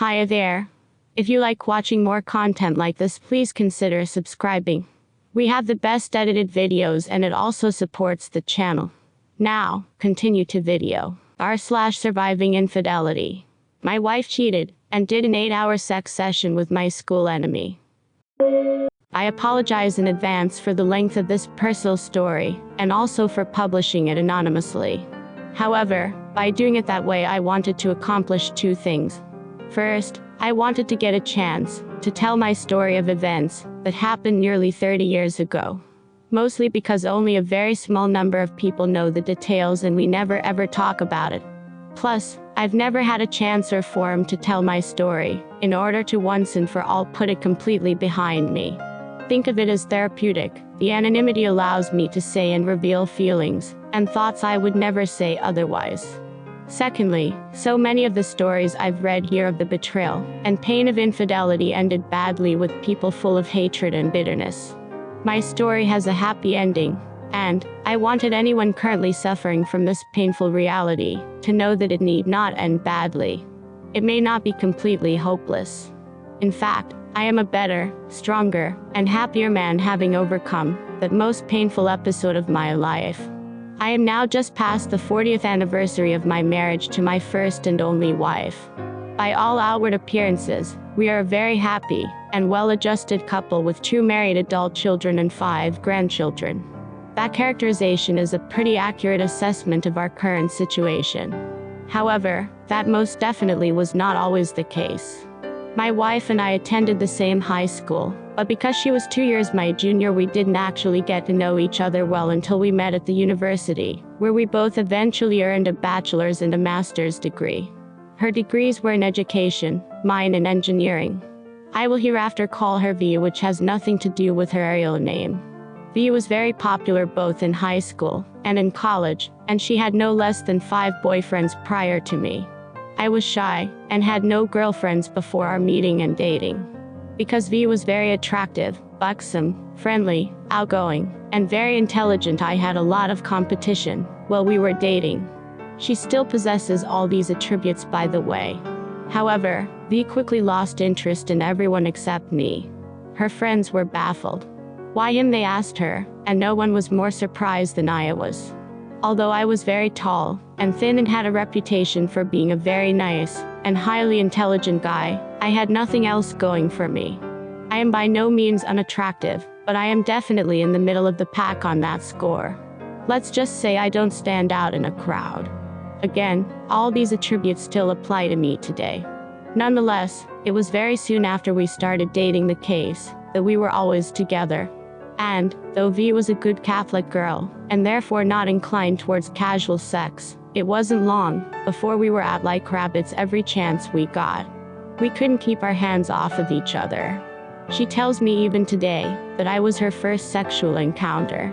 Hi there. If you like watching more content like this, please consider subscribing. We have the best edited videos and it also supports the channel. Now, continue to video. r/surviving infidelity. My wife cheated and did an 8-hour sex session with my school enemy. I apologize in advance for the length of this personal story and also for publishing it anonymously. However, by doing it that way, I wanted to accomplish two things. First, I wanted to get a chance to tell my story of events that happened nearly 30 years ago. Mostly because only a very small number of people know the details and we never ever talk about it. Plus, I've never had a chance or forum to tell my story, in order to once and for all put it completely behind me. Think of it as therapeutic. The anonymity allows me to say and reveal feelings and thoughts I would never say otherwise. Secondly, so many of the stories I've read here of the betrayal and pain of infidelity ended badly with people full of hatred and bitterness. My story has a happy ending, and I wanted anyone currently suffering from this painful reality to know that it need not end badly. It may not be completely hopeless. In fact, I am a better, stronger, and happier man having overcome that most painful episode of my life. I am now just past the 40th anniversary of my marriage to my first and only wife. By all outward appearances, we are a very happy and well-adjusted couple with 2 married adult children and 5 grandchildren. That characterization is a pretty accurate assessment of our current situation. However, that most definitely was not always the case. My wife and I attended the same high school, but because she was 2 years my junior, we didn't actually get to know each other well until we met at the university, where we both eventually earned a bachelor's and a master's degree. Her degrees were in education, mine in engineering. I will hereafter call her V, which has nothing to do with her real name. V was very popular both in high school and in college, and she had no less than 5 boyfriends prior to me. I was shy and had no girlfriends before our meeting and dating. Because V was very attractive, buxom, friendly, outgoing, and very intelligent, I had a lot of competition while we were dating. She still possesses all these attributes, by the way. However, V quickly lost interest in everyone except me. Her friends were baffled. Why him, they asked her, and no one was more surprised than I was. Although I was very tall and thin and had a reputation for being a very nice and highly intelligent guy, I had nothing else going for me. I am by no means unattractive, but I am definitely in the middle of the pack on that score. Let's just say I don't stand out in a crowd. Again, all these attributes still apply to me today. Nonetheless, it was very soon after we started dating the case that we were always together. And, though V was a good Catholic girl, and therefore not inclined towards casual sex, it wasn't long before we were at like rabbits every chance we got. We couldn't keep our hands off of each other. She tells me even today that I was her first sexual encounter.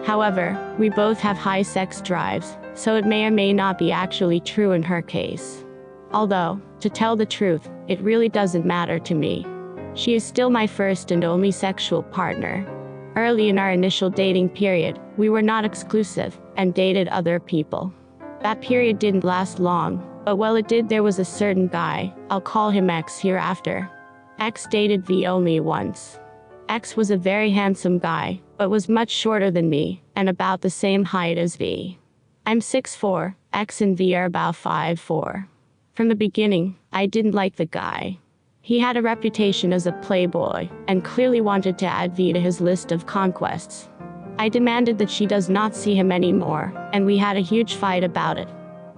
However, we both have high sex drives, so it may or may not be actually true in her case. Although, to tell the truth, it really doesn't matter to me. She is still my first and only sexual partner. Early in our initial dating period, we were not exclusive and dated other people. That period didn't last long, but while it did, there was a certain guy, I'll call him X hereafter. X dated V only once. X was a very handsome guy, but was much shorter than me, and about the same height as V. I'm 6'4", X and V are about 5'4". From the beginning, I didn't like the guy. He had a reputation as a playboy, and clearly wanted to add V to his list of conquests. I demanded that she does not see him anymore, and we had a huge fight about it.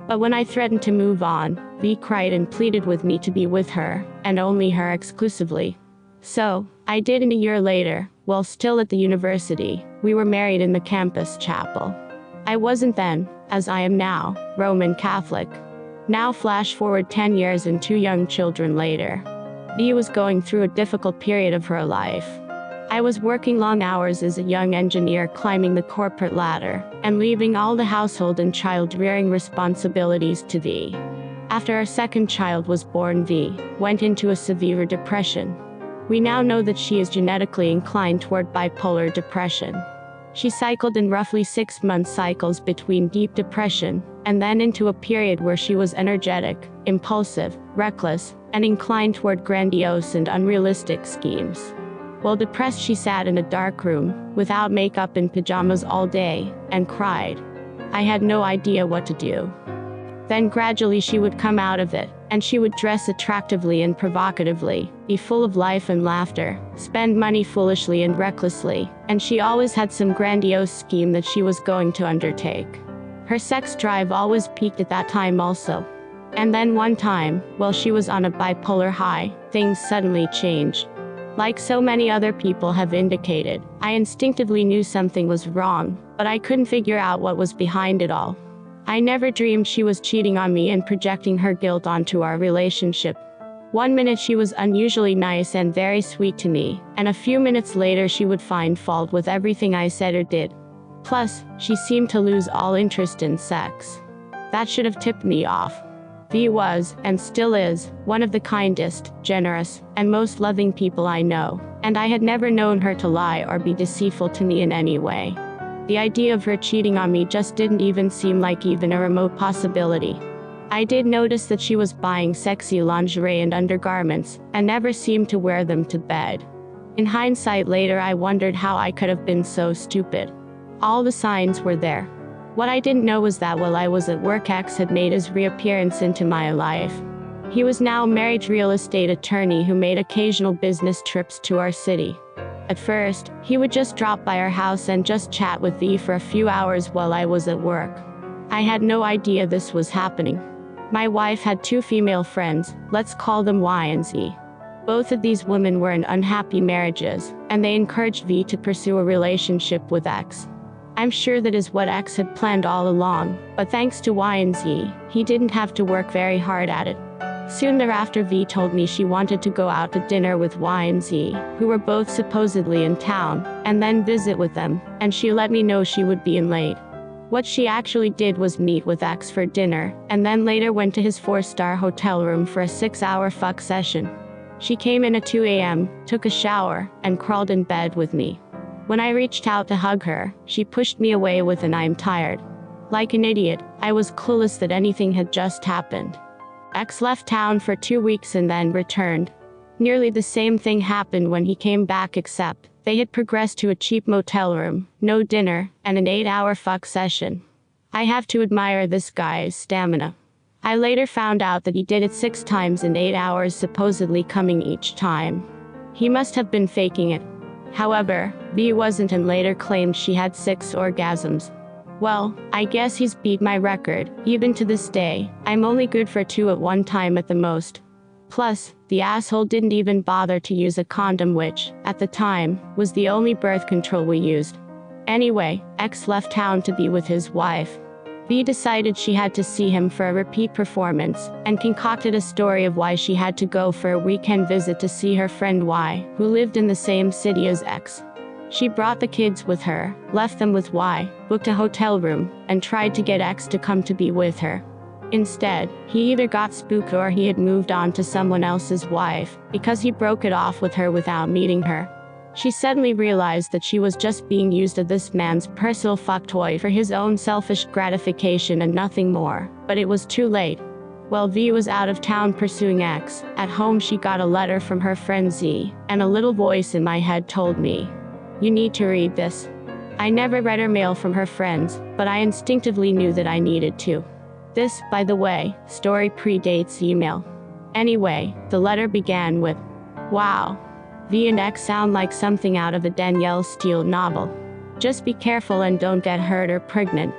But when I threatened to move on, V cried and pleaded with me to be with her, and only her exclusively. So, I did, and a year later, while still at the university, we were married in the campus chapel. I wasn't then, as I am now, Roman Catholic. Now flash forward 10 years and 2 young children later. V was going through a difficult period of her life. I was working long hours as a young engineer, climbing the corporate ladder, and leaving all the household and child-rearing responsibilities to V. After our second child was born, V went into a severe depression. We now know that she is genetically inclined toward bipolar depression. She cycled in roughly 6-month cycles between deep depression and then into a period where she was energetic, impulsive, reckless, and inclined toward grandiose and unrealistic schemes. While depressed, she sat in a dark room, without makeup in pajamas all day, and cried. I had no idea what to do. Then gradually she would come out of it, and she would dress attractively and provocatively, be full of life and laughter, spend money foolishly and recklessly, and she always had some grandiose scheme that she was going to undertake. Her sex drive always peaked at that time also. And then one time, while she was on a bipolar high, things suddenly changed. Like so many other people have indicated, I instinctively knew something was wrong, but I couldn't figure out what was behind it all. I never dreamed she was cheating on me and projecting her guilt onto our relationship. One minute she was unusually nice and very sweet to me, and a few minutes later she would find fault with everything I said or did. Plus, she seemed to lose all interest in sex. That should have tipped me off. V was, and still is, one of the kindest, generous, and most loving people I know, and I had never known her to lie or be deceitful to me in any way. The idea of her cheating on me just didn't even seem like even a remote possibility. I did notice that she was buying sexy lingerie and undergarments, and never seemed to wear them to bed. In hindsight later, I wondered how I could have been so stupid. All the signs were there. What I didn't know was that while I was at work, X had made his reappearance into my life. He was now a married real estate attorney who made occasional business trips to our city. At first, he would just drop by our house and just chat with V for a few hours while I was at work. I had no idea this was happening. My wife had 2 female friends, let's call them Y and Z. Both of these women were in unhappy marriages, and they encouraged V to pursue a relationship with X. I'm sure that is what X had planned all along, but thanks to Y and Z, he didn't have to work very hard at it. Soon thereafter, V told me she wanted to go out to dinner with Y and Z, who were both supposedly in town, and then visit with them, and she let me know she would be in late. What she actually did was meet with X for dinner, and then later went to his 4-star hotel room for a 6-hour fuck session. She came in at 2 a.m., took a shower, and crawled in bed with me. When I reached out to hug her, she pushed me away with an "I'm tired." Like an idiot, I was clueless that anything had just happened. X left town for 2 weeks and then returned. Nearly the same thing happened when he came back, except they had progressed to a cheap motel room, no dinner, and an 8-hour fuck session. I have to admire this guy's stamina. I later found out that he did it 6 times in 8 hours, supposedly coming each time. He must have been faking it. However, V wasn't, and later claimed she had 6 orgasms. Well, I guess he's beat my record. Even to this day, I'm only good for 2 at one time at the most. Plus, the asshole didn't even bother to use a condom, which, at the time, was the only birth control we used. Anyway, X left town to be with his wife. V decided she had to see him for a repeat performance, and concocted a story of why she had to go for a weekend visit to see her friend Y, who lived in the same city as X. She brought the kids with her, left them with Y, booked a hotel room, and tried to get X to come to be with her. Instead, he either got spooked or he had moved on to someone else's wife, because he broke it off with her without meeting her. She suddenly realized that she was just being used as this man's personal fuck toy for his own selfish gratification and nothing more, but it was too late. While V was out of town pursuing X, at home she got a letter from her friend Z, and a little voice in my head told me, "You need to read this." I never read her mail from her friends, but I instinctively knew that I needed to. This, by the way, story predates email. Anyway, the letter began with, "Wow. V and X sound like something out of a Danielle Steele novel. Just be careful and don't get hurt or pregnant.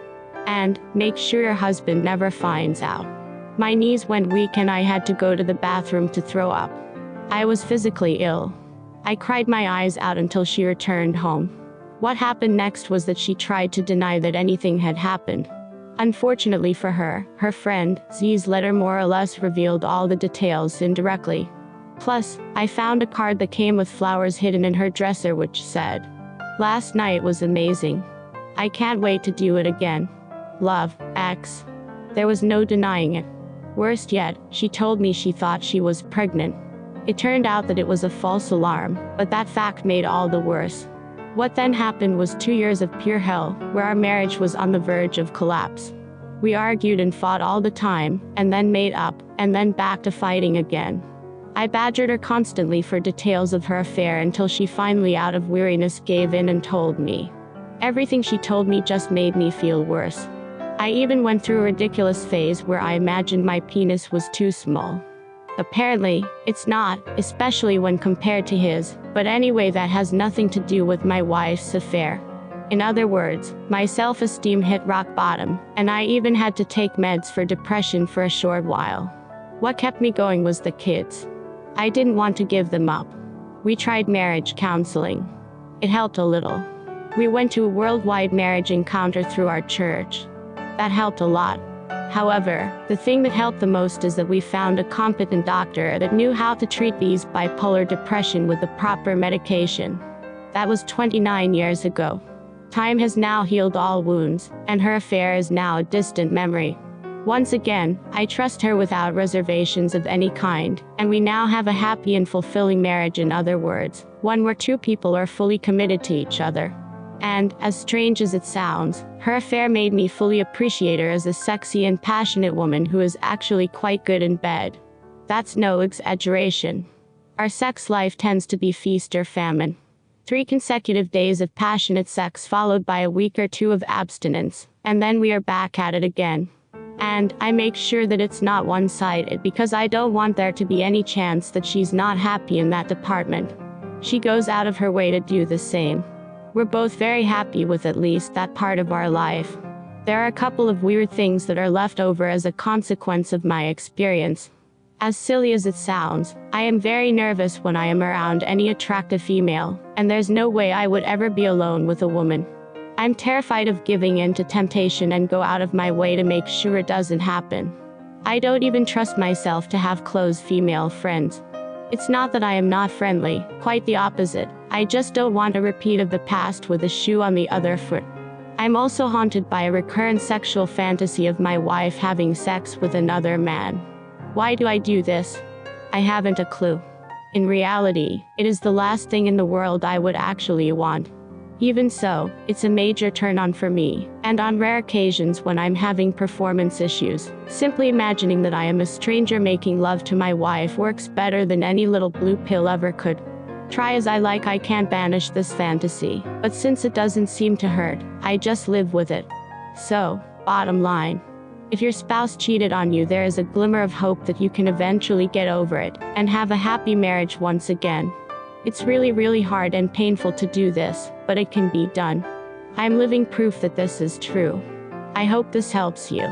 And, make sure your husband never finds out." My knees went weak and I had to go to the bathroom to throw up. I was physically ill. I cried my eyes out until she returned home. What happened next was that she tried to deny that anything had happened. Unfortunately for her, her friend, Z's letter more or less revealed all the details indirectly. Plus, I found a card that came with flowers hidden in her dresser which said, "Last night was amazing. I can't wait to do it again. Love, X." There was no denying it. Worst yet, she told me she thought she was pregnant. It turned out that it was a false alarm, but that fact made all the worse. What then happened was 2 years of pure hell, where our marriage was on the verge of collapse. We argued and fought all the time, and then made up, and then back to fighting again. I badgered her constantly for details of her affair until she finally, out of weariness, gave in and told me. Everything she told me just made me feel worse. I even went through a ridiculous phase where I imagined my penis was too small. Apparently, it's not, especially when compared to his, but anyway, that has nothing to do with my wife's affair. In other words, my self-esteem hit rock bottom, and I even had to take meds for depression for a short while. What kept me going was the kids. I didn't want to give them up. We tried marriage counseling. It helped a little. We went to a worldwide marriage encounter through our church. That helped a lot. However, the thing that helped the most is that we found a competent doctor that knew how to treat these bipolar depression with the proper medication. That was 29 years ago. Time has now healed all wounds, and her affair is now a distant memory. Once again, I trust her without reservations of any kind, and we now have a happy and fulfilling marriage. In other words, one where two people are fully committed to each other. And, as strange as it sounds, her affair made me fully appreciate her as a sexy and passionate woman who is actually quite good in bed. That's no exaggeration. Our sex life tends to be feast or famine. 3 consecutive days of passionate sex followed by a week or 2 of abstinence, and then we are back at it again. And I make sure that it's not one-sided because I don't want there to be any chance that she's not happy in that department. She goes out of her way to do the same. We're both very happy with at least that part of our life. There are a couple of weird things that are left over as a consequence of my experience. As silly as it sounds, I am very nervous when I am around any attractive female, and there's no way I would ever be alone with a woman. I'm terrified of giving in to temptation and go out of my way to make sure it doesn't happen. I don't even trust myself to have close female friends. It's not that I am not friendly, quite the opposite. I just don't want a repeat of the past with a shoe on the other foot. I'm also haunted by a recurrent sexual fantasy of my wife having sex with another man. Why do I do this? I haven't a clue. In reality, it is the last thing in the world I would actually want. Even so, it's a major turn-on for me, and on rare occasions when I'm having performance issues, simply imagining that I am a stranger making love to my wife works better than any little blue pill ever could. Try as I like, I can't banish this fantasy, but since it doesn't seem to hurt, I just live with it. So, bottom line. If your spouse cheated on you, there is a glimmer of hope that you can eventually get over it, and have a happy marriage once again. It's really hard and painful to do this, but it can be done. I'm living proof that this is true. I hope this helps you.